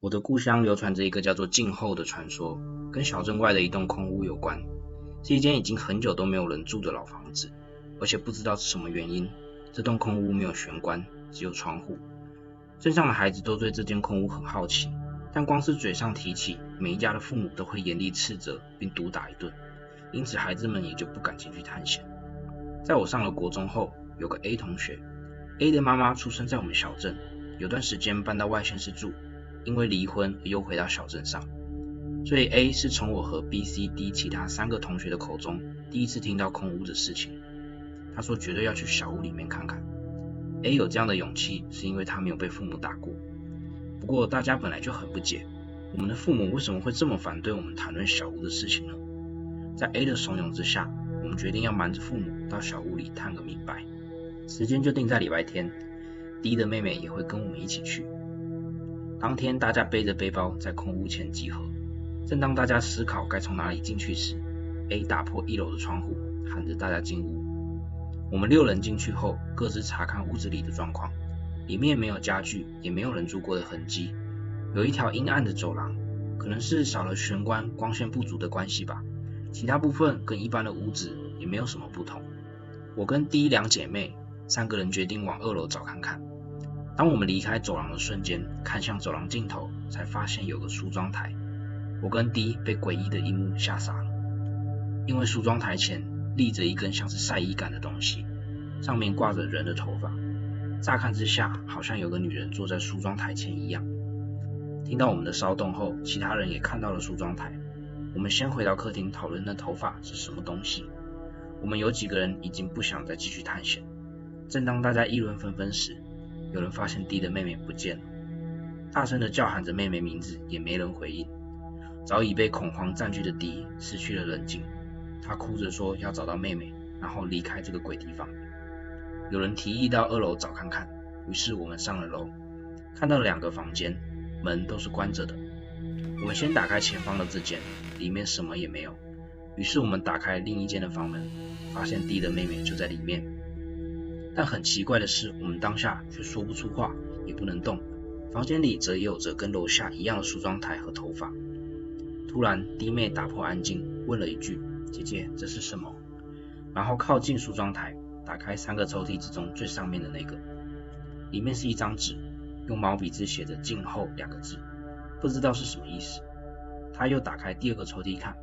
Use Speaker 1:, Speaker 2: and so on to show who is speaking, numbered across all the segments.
Speaker 1: 我的故乡流传着一个叫做静后的传说，跟小镇外的一栋空屋有关。是一间已经很久都没有人住的老房子，而且不知道是什么原因，这栋空屋没有玄关，只有窗户。镇上的孩子都对这间空屋很好奇，但光是嘴上提起，每一家的父母都会严厉斥责并毒打一顿，因此孩子们也就不敢进去探险。在我上了国中后，有个 A 同学 ，A 的妈妈出生在我们小镇，有段时间搬到外县市住，因为离婚而又回到小镇上，所以 A 是从我和 B、C、D 其他3个同学的口中第一次听到空屋的事情。他说绝对要去小屋里面看看。A 有这样的勇气是因为他没有被父母打过。不过大家本来就很不解，我们的父母为什么会这么反对我们谈论小屋的事情呢？在 A 的怂恿之下，我们决定要瞒着父母到小屋里探个明白。时间就定在礼拜天， D 的妹妹也会跟我们一起去。当天大家背着背包在空屋前集合，正当大家思考该从哪里进去时， A 打破1楼的窗户，喊着大家进屋。我们6人进去后，各自查看屋子里的状况，里面没有家具，也没有人住过的痕迹，有一条阴暗的走廊，可能是少了玄关，光线不足的关系吧，其他部分跟一般的屋子也没有什么不同。我跟 D 2姐妹3个人决定往2楼找看看。当我们离开走廊的瞬间，看向走廊尽头，才发现有个梳妆台。我跟 D 被诡异的一幕吓傻了，因为梳妆台前立着一根像是晒衣杆的东西，上面挂着人的头发，乍看之下好像有个女人坐在梳妆台前一样。听到我们的骚动后，其他人也看到了梳妆台。我们先回到客厅讨论那头发是什么东西。我们有几个人已经不想再继续探险。正当大家议论纷纷时，有人发现 D 的妹妹不见了，大声的叫喊着妹妹名字，也没人回应。早已被恐慌占据的 D 失去了冷静，他哭着说要找到妹妹，然后离开这个鬼地方。有人提议到2楼找看看，于是我们上了楼，看到了2个房间，门都是关着的。我们先打开前方的这间，里面什么也没有，于是我们打开另一间的房门，发现 D 的妹妹就在里面。但很奇怪的是，我们当下却说不出话，也不能动。房间里则也有着跟楼下一样的梳妆台和头发。突然 D 妹打破安静，问了一句：姐姐，这是什么？然后靠近梳妆台，打开3个抽屉之中最上面的那个，里面是一张纸，用毛笔字写着静后2个字，不知道是什么意思。他又打开第2个抽屉看，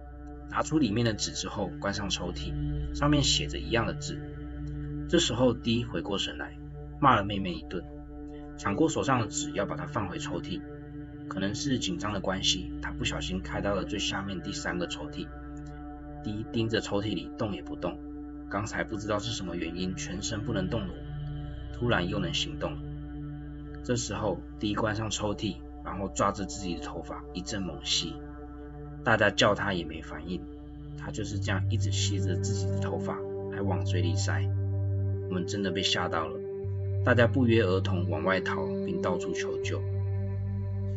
Speaker 1: 拿出里面的纸之后关上抽屉，上面写着一样的字。这时候 D 回过神来，骂了妹妹一顿，抢过手上的纸要把它放回抽屉。可能是紧张的关系，他不小心开到了最下面第3个抽屉。D 盯着抽屉里动也不动，刚才不知道是什么原因全身不能动的我，突然又能行动了。这时候 D 关上抽屉，然后抓着自己的头发一阵猛吸，大家叫他也没反应，他就是这样一直吸着自己的头发，还往嘴里塞。我们真的被吓到了，大家不约而同往外逃，并到处求救。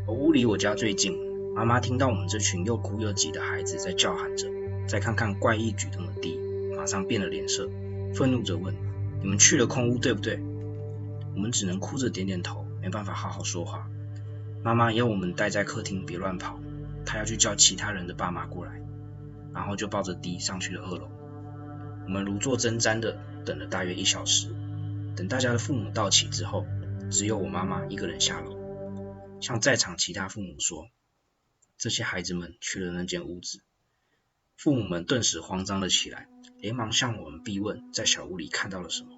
Speaker 1: 屋离我家最近，妈妈听到我们这群又哭又急的孩子在叫喊着，再看看怪异举动的 D， 马上变了脸色，愤怒着问：你们去了空屋对不对？我们只能哭着点点头，没办法好好说话。妈妈要我们待在客厅别乱跑，她要去叫其他人的爸妈过来，然后就抱着 D 上去了2楼。我们如坐针毡的等了大约1小时，等大家的父母到齐之后，只有我妈妈一个人下楼，向在场其他父母说，这些孩子们去了那间屋子。父母们顿时慌张了起来，连忙向我们逼问在小屋里看到了什么。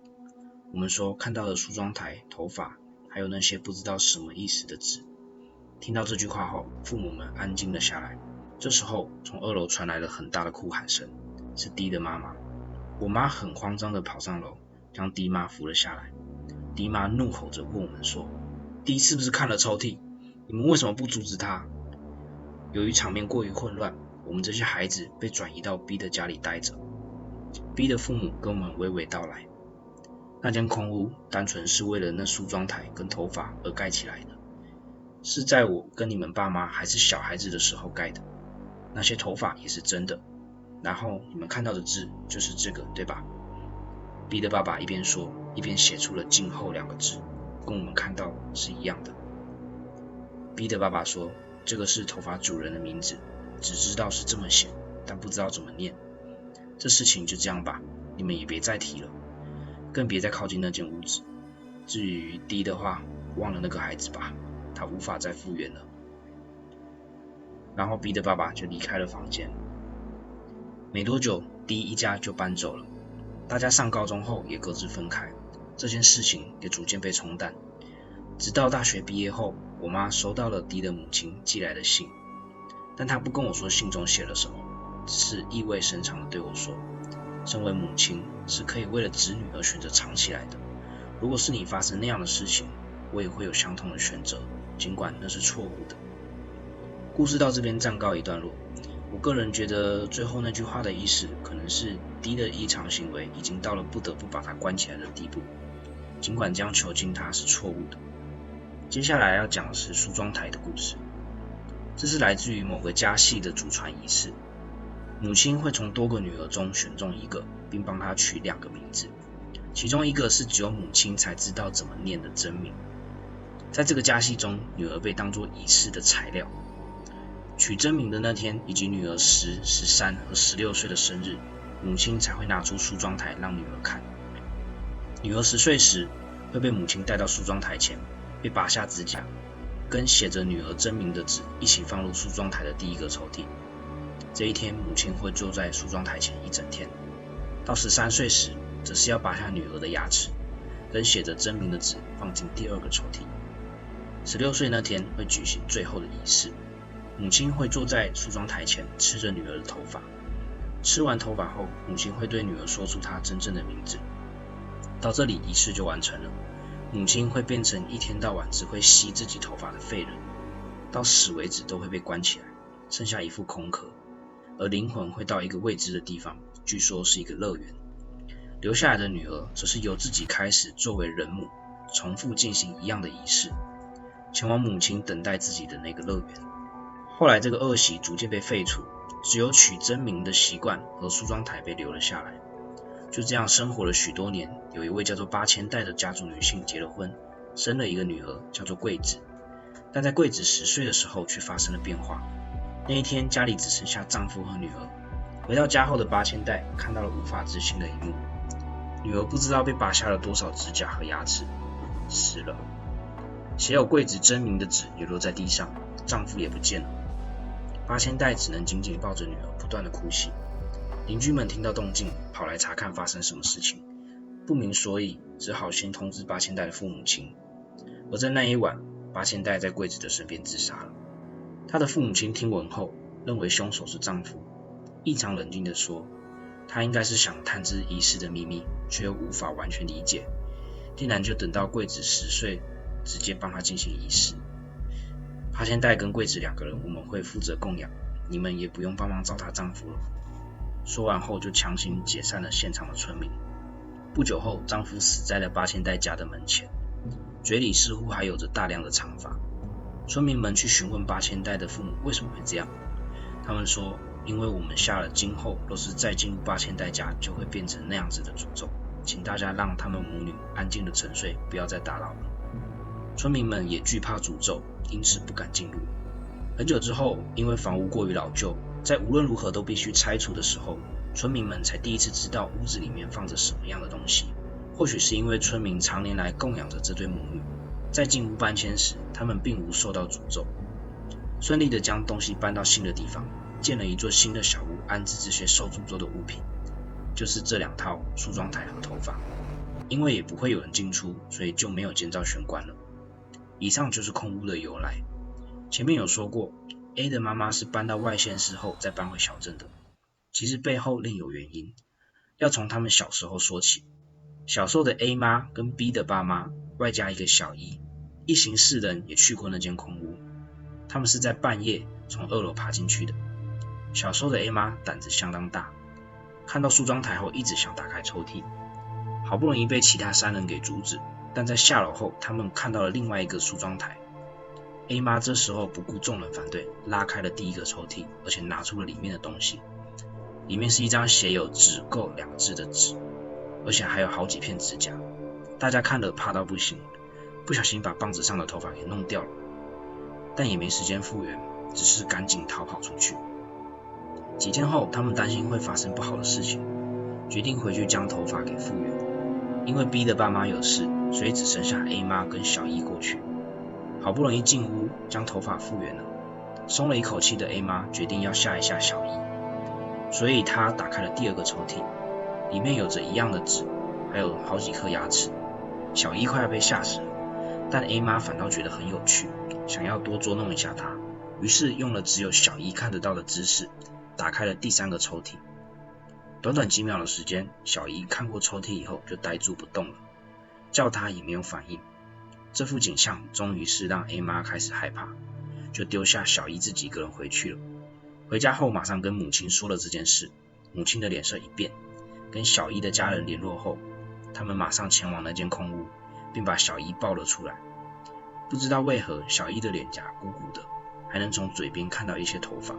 Speaker 1: 我们说看到了梳妆台、头发，还有那些不知道什么意思的纸。听到这句话后，父母们安静了下来。这时候从2楼传来了很大的哭喊声，是 D 的妈妈。我妈很慌张地跑上楼，将 D 妈扶了下来。D 妈怒吼着问我们说 ：“D 是不是看了抽屉？你们为什么不阻止他？”由于场面过于混乱，我们这些孩子被转移到 B 的家里待着。B 的父母跟我们娓娓道来，那间空屋单纯是为了那梳妆台跟头发而盖起来的，是在我跟你们爸妈还是小孩子的时候盖的。那些头发也是真的，然后你们看到的字就是这个，对吧？ B 的爸爸一边说，一边写出了静后2个字，跟我们看到是一样的。B 的爸爸说，这个是头发主人的名字，只知道是这么写，但不知道怎么念。这事情就这样吧，你们也别再提了，更别再靠近那间屋子。至于 D 的话，忘了那个孩子吧，他无法再复原了。然后 B 的爸爸就离开了房间。没多久 D 一家就搬走了，大家上高中后也各自分开，这件事情也逐渐被冲淡。直到大学毕业后，我妈收到了 D 的母亲寄来的信，但她不跟我说信中写了什么，只是意味深长地对我说，身为母亲是可以为了子女而选择藏起来的，如果是你发生那样的事情，我也会有相同的选择，尽管那是错误的。故事到这边暂告一段落。我个人觉得最后那句话的意思可能是 D 的异常行为已经到了不得不把他关起来的地步，尽管这样囚禁他是错误的。接下来要讲的是梳妆台的故事，这是来自于某个家系的祖传仪式，母亲会从多个女儿中选中一个，并帮她取2个名字，其中一个是只有母亲才知道怎么念的真名。在这个家系中，女儿被当作仪式的材料。取真名的那天，以及女儿10、13和16岁的生日，母亲才会拿出梳妆台让女儿看。女儿10岁时，会被母亲带到梳妆台前，被拔下指甲，跟写着女儿真名的纸一起放入梳妆台的第一个抽屉。这一天，母亲会坐在梳妆台前一整天。到13岁时，则是要拔下女儿的牙齿，跟写着真名的纸放进第2个抽屉。16岁那天会举行最后的仪式，母亲会坐在梳妆台前吃着女儿的头发，吃完头发后，母亲会对女儿说出她真正的名字。到这里仪式就完成了，母亲会变成一天到晚只会吸自己头发的废人，到死为止都会被关起来，剩下一副空壳，而灵魂会到一个未知的地方，据说是一个乐园。留下来的女儿则是由自己开始作为人母，重复进行一样的仪式，前往母亲等待自己的那个乐园。后来这个恶习逐渐被废除，只有取真名的习惯和梳妆台被留了下来。就这样生活了许多年，有一位叫做八千代的家族女性结了婚，生了一个女儿，叫做桂子。但在桂子10岁的时候却发生了变化。那一天家里只剩下丈夫和女儿。回到家后的八千代看到了无法置信的一幕，女儿不知道被拔下了多少指甲和牙齿，死了。写有桂子真名的纸也落在地上，丈夫也不见了。八千代只能紧紧抱着女儿，不断的哭泣。邻居们听到动静，跑来查看发生什么事情，不明所以，只好先通知八千代的父母亲。而在那一晚，八千代在桂子的身边自杀了。他的父母亲听闻后，认为凶手是丈夫，异常冷静地说，他应该是想探知仪式的秘密，却又无法完全理解，竟然就等到桂子10岁，直接帮他进行仪式。八千代跟桂子2个人，我们会负责供养，你们也不用帮忙找她丈夫了。说完后就强行解散了现场的村民。不久后，丈夫死在了八千代家的门前，嘴里似乎还有着大量的长发。村民们去询问八千代的父母为什么会这样，他们说，因为我们下了今后若是再进入八千代家，就会变成那样子的诅咒，请大家让他们母女安静的沉睡，不要再打扰了。村民们也惧怕诅咒，因此不敢进入。很久之后，因为房屋过于老旧，在无论如何都必须拆除的时候，村民们才第一次知道屋子里面放着什么样的东西。或许是因为村民常年来供养着这对母女，在进屋搬迁时，他们并无受到诅咒，顺利的将东西搬到新的地方，建了一座新的小屋，安置这些受诅咒的物品，就是这2套梳妆台和头发。因为也不会有人进出，所以就没有建造玄关了。以上就是空屋的由来。前面有说过 A 的妈妈是搬到外县市后再搬回小镇的，其实背后另有原因，要从他们小时候说起。小时候的 A 妈跟 B 的爸妈，外加一个小姨，一行4人也去过那间空屋。他们是在半夜从2楼爬进去的。小时候的 A 妈胆子相当大，看到梳妆台后一直想打开抽屉，好不容易被其他3人给阻止，但在下楼后他们看到了另外一个梳妆台。A 妈这时候不顾众人反对，拉开了第1个抽屉，而且拿出了里面的东西。里面是一张写有只够2字的纸，而且还有好几片指甲。大家看了怕到不行，不小心把棒子上的头发给弄掉了。但也没时间复原，只是赶紧逃跑出去。几天后，他们担心会发生不好的事情，决定回去将头发给复原。因为 B 的爸妈有事，所以只剩下 A 妈跟小E过去。好不容易进屋将头发复原了，松了一口气的 A 妈决定要吓一吓小E，所以她打开了第二个抽屉，里面有着一样的纸，还有好几颗牙齿。小E快要被吓死了，但 A 妈反倒觉得很有趣，想要多捉弄一下她，于是用了只有小E看得到的姿势，打开了第三个抽屉。短短几秒的时间，小E看过抽屉以后就呆住不动了，叫她也没有反应。这幅景象终于是让 A 妈开始害怕，就丢下小E自己一个人回去了。回家后马上跟母亲说了这件事，母亲的脸色一变，跟小E的家人联络后，他们马上前往那间空屋，并把小E抱了出来。不知道为何小E的脸颊鼓鼓的，还能从嘴边看到一些头发。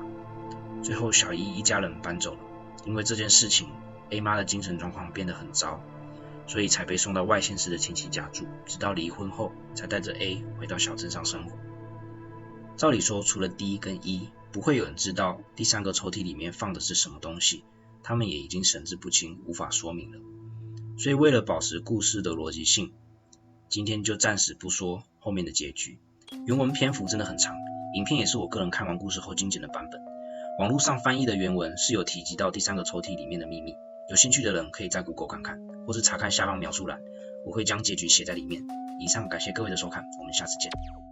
Speaker 1: 最后小E一家人搬走了，因为这件事情 A 妈的精神状况变得很糟，所以才被送到外县市的亲戚家住，直到离婚后才带着 A 回到小镇上生活。照理说，除了 D 跟 E， 不会有人知道第三个抽屉里面放的是什么东西，他们也已经神志不清，无法说明了。所以为了保持故事的逻辑性，今天就暂时不说后面的结局。原文篇幅真的很长，影片也是我个人看完故事后精简的版本。网络上翻译的原文是有提及到第三个抽屉里面的秘密，有兴趣的人可以在 Google 看看，或是查看下方描述栏，我会将结局写在里面。以上感谢各位的收看，我们下次见。